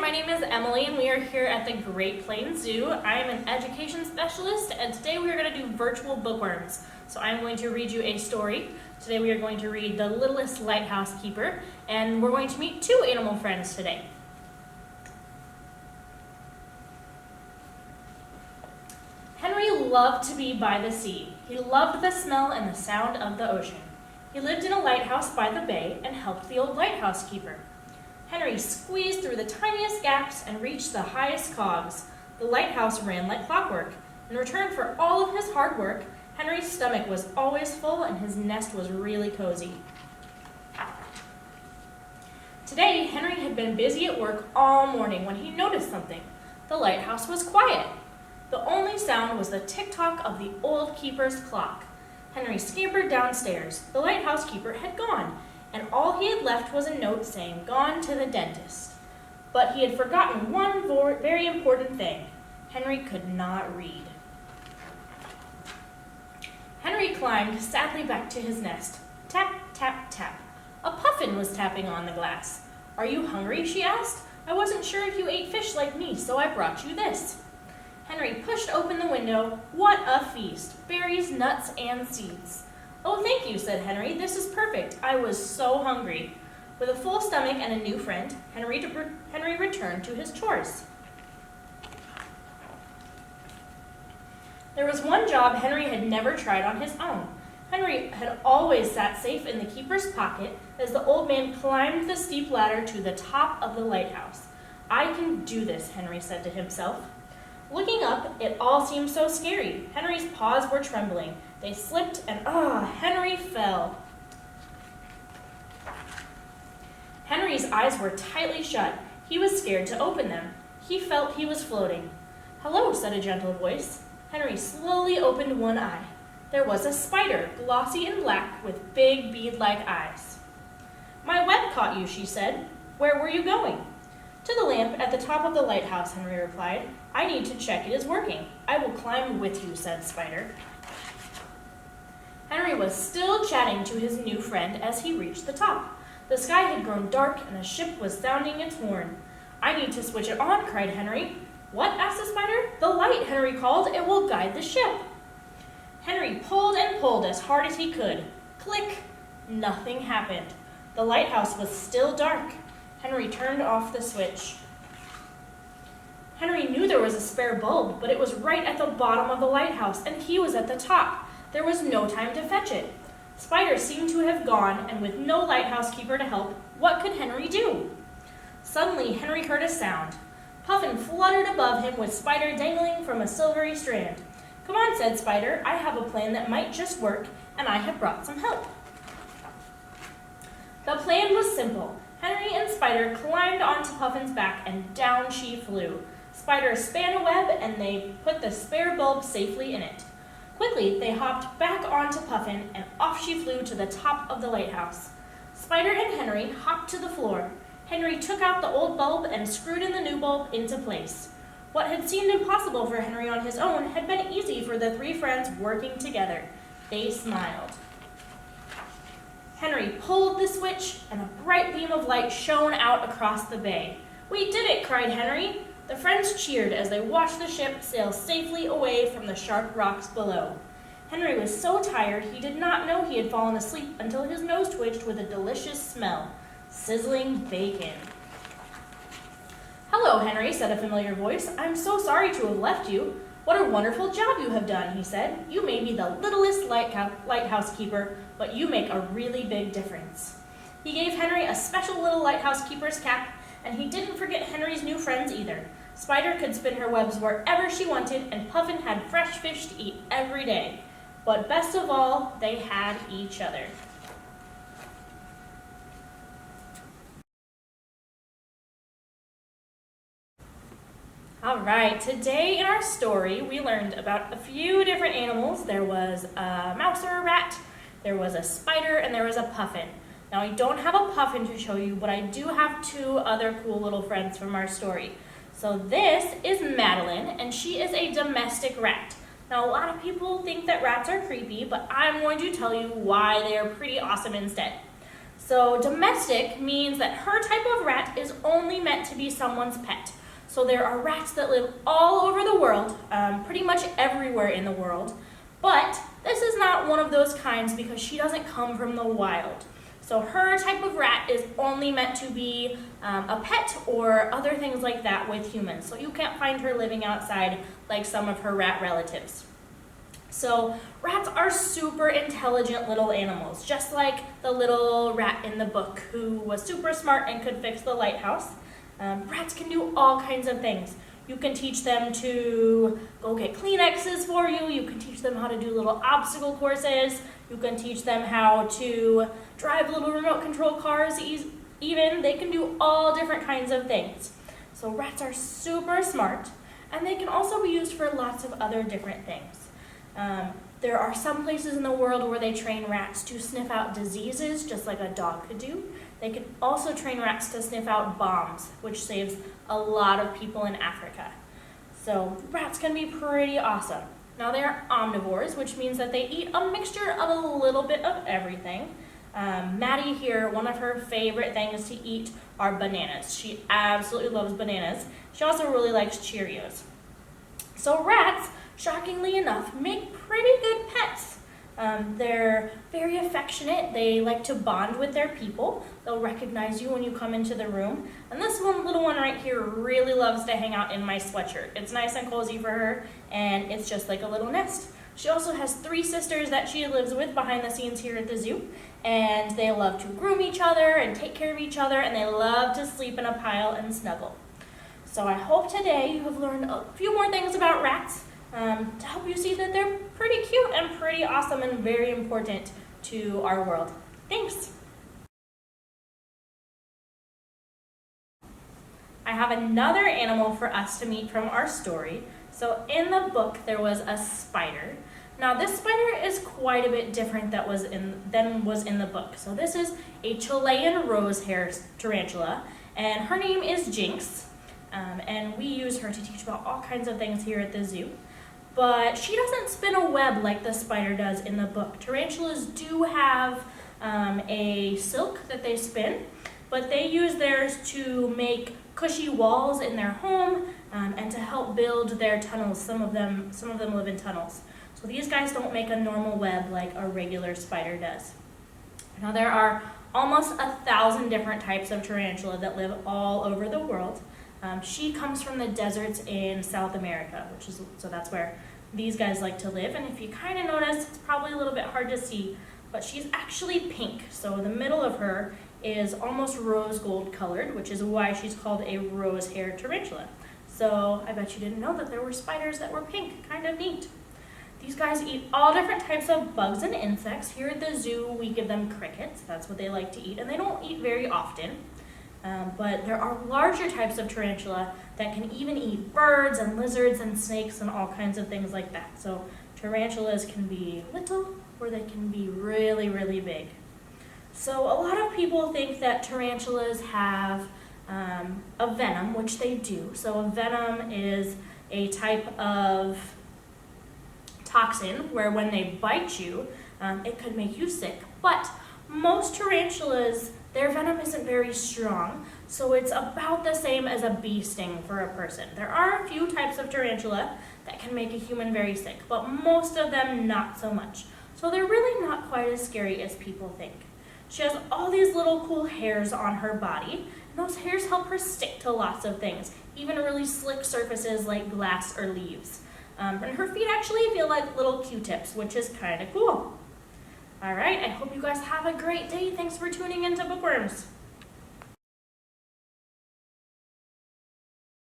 my name is Emily and we are here at the Great Plains Zoo. I am an education specialist and today we are going to do virtual bookworms. So I'm going to read you a story. Today we are going to read The Littlest Lighthouse Keeper and we're going to meet two animal friends today. Henry loved to be by the sea. He loved the smell and the sound of the ocean. He lived in a lighthouse by the bay and helped the old lighthouse keeper. Henry squeezed through the tiniest gaps and reached the highest cogs. The lighthouse ran like clockwork. In return for all of his hard work, Henry's stomach was always full and his nest was really cozy. Today, Henry had been busy at work all morning when he noticed something. The lighthouse was quiet. The only sound was the tick-tock of the old keeper's clock. Henry scampered downstairs. The lighthouse keeper had gone, and all he had left was a note saying, "Gone to the dentist." But he had forgotten one very important thing. Henry could not read. Henry climbed sadly back to his nest. Tap, tap, tap. A puffin was tapping on the glass. "Are you hungry?" she asked. "I wasn't sure if you ate fish like me, so I brought you this." Henry pushed open the window. What a feast! Berries, nuts, and seeds. "Oh, thank you," said Henry. "This is perfect. I was so hungry." With a full stomach and a new friend, Henry returned to his chores. There was one job Henry had never tried on his own. Henry had always sat safe in the keeper's pocket as the old man climbed the steep ladder to the top of the lighthouse. "I can do this," Henry said to himself. Looking up, it all seemed so scary. Henry's paws were trembling. They slipped and Henry fell. Henry's eyes were tightly shut. He was scared to open them. He felt he was floating. "Hello," said a gentle voice. Henry slowly opened one eye. There was a spider, glossy and black, with big bead-like eyes. "My web caught you," she said. "Where were you going?" "To the lamp at the top of the lighthouse," Henry replied. "I need to check it is working." "I will climb with you," said Spider. Henry was still chatting to his new friend as he reached the top. The sky had grown dark and a ship was sounding its horn. "I need to switch it on," cried Henry. "What?" asked the spider. "The light," Henry called. "It will guide the ship." Henry pulled and pulled as hard as he could. Click! Nothing happened. The lighthouse was still dark. Henry turned off the switch. Henry knew there was a spare bulb, but it was right at the bottom of the lighthouse, and he was at the top. There was no time to fetch it. Spider seemed to have gone, and with no lighthouse keeper to help, what could Henry do? Suddenly, Henry heard a sound. Puffin fluttered above him with Spider dangling from a silvery strand. "Come on," said Spider. "I have a plan that might just work, and I have brought some help." The plan was simple. Henry and Spider climbed onto Puffin's back, and down she flew. Spider span a web, and they put the spare bulb safely in it. Quickly, they hopped back onto Puffin, and off she flew to the top of the lighthouse. Spider and Henry hopped to the floor. Henry took out the old bulb and screwed in the new bulb into place. What had seemed impossible for Henry on his own had been easy for the three friends working together. They smiled. Henry pulled the switch, and a bright beam of light shone out across the bay. "We did it!" cried Henry. The friends cheered as they watched the ship sail safely away from the sharp rocks below. Henry was so tired he did not know he had fallen asleep until his nose twitched with a delicious smell. Sizzling bacon. "Hello, Henry," said a familiar voice. "I'm so sorry to have left you. What a wonderful job you have done," he said. "You may be the littlest lighthouse keeper, but you make a really big difference." He gave Henry a special little lighthouse keeper's cap, and he didn't forget Henry's new friends either. Spider could spin her webs wherever she wanted, and Puffin had fresh fish to eat every day. But best of all, they had each other. All right, today in our story, we learned about a few different animals. There was a mouse or a rat, there was a spider, and there was a puffin. Now, I don't have a puffin to show you, but I do have two other cool little friends from our story. So this is Madeline, and she is a domestic rat. Now, a lot of people think that rats are creepy, but I'm going to tell you why they are pretty awesome instead. So domestic means that her type of rat is only meant to be someone's pet. So there are rats that live all over the world, pretty much everywhere in the world, but this is not one of those kinds because she doesn't come from the wild. So her type of rat is only meant to be a pet or other things like that with humans. So you can't find her living outside like some of her rat relatives. So rats are super intelligent little animals, just like the little rat in the book who was super smart and could fix the lighthouse. Rats can do all kinds of things. You can teach them to go get Kleenexes for you. You can teach them how to do little obstacle courses. You can teach them how to drive little remote control cars even. They can do all different kinds of things. So rats are super smart, and they can also be used for lots of other different things. There are some places in the world where they train rats to sniff out diseases, just like a dog could do. They can also train rats to sniff out bombs, which saves a lot of people in Africa. So rats can be pretty awesome. Now they are omnivores, which means that they eat a mixture of a little bit of everything. Maddie here, one of her favorite things to eat are bananas. She absolutely loves bananas. She also really likes Cheerios. So rats, shockingly enough, make pretty good pets. They're very affectionate. They like to bond with their people. They'll recognize you when you come into the room. And this little one right here really loves to hang out in my sweatshirt. It's nice and cozy for her, and it's just like a little nest. She also has 3 sisters that she lives with behind the scenes here at the zoo, and they love to groom each other and take care of each other, and they love to sleep in a pile and snuggle. So I hope today you have learned a few more things about rats to help you see that they're pretty cute and pretty awesome and very important to our world. Thanks! I have another animal for us to meet from our story. So in the book there was a spider. Now this spider is quite a bit different than was in the book. So this is a Chilean rose-hair tarantula, and her name is Jinx. And we use her to teach about all kinds of things here at the zoo. But she doesn't spin a web like the spider does in the book. Tarantulas do have a silk that they spin, but they use theirs to make cushy walls in their home and to help build their tunnels. Some of them live in tunnels. So these guys don't make a normal web like a regular spider does. Now there are almost 1,000 different types of tarantula that live all over the world. She comes from the deserts in South America, so that's where these guys like to live. And if you kind of notice, it's probably a little bit hard to see, but she's actually pink. So the middle of her is almost rose gold colored, which is why she's called a rose hair tarantula. So I bet you didn't know that there were spiders that were pink. Kind of neat. These guys eat all different types of bugs and insects. Here at the zoo, we give them crickets. That's what they like to eat, and they don't eat very often. But there are larger types of tarantula that can even eat birds and lizards and snakes and all kinds of things like that. So tarantulas can be little or they can be really, really big. So a lot of people think that tarantulas have a venom, which they do. So a venom is a type of toxin where when they bite you, it could make you sick. But most tarantulas, their venom isn't very strong, so it's about the same as a bee sting for a person. There are a few types of tarantula that can make a human very sick, but most of them not so much. So they're really not quite as scary as people think. She has all these little cool hairs on her body, and those hairs help her stick to lots of things, even really slick surfaces like glass or leaves. And her feet actually feel like little Q-tips, which is kind of cool. All right, I hope you guys have a great day. Thanks for tuning into Bookworms.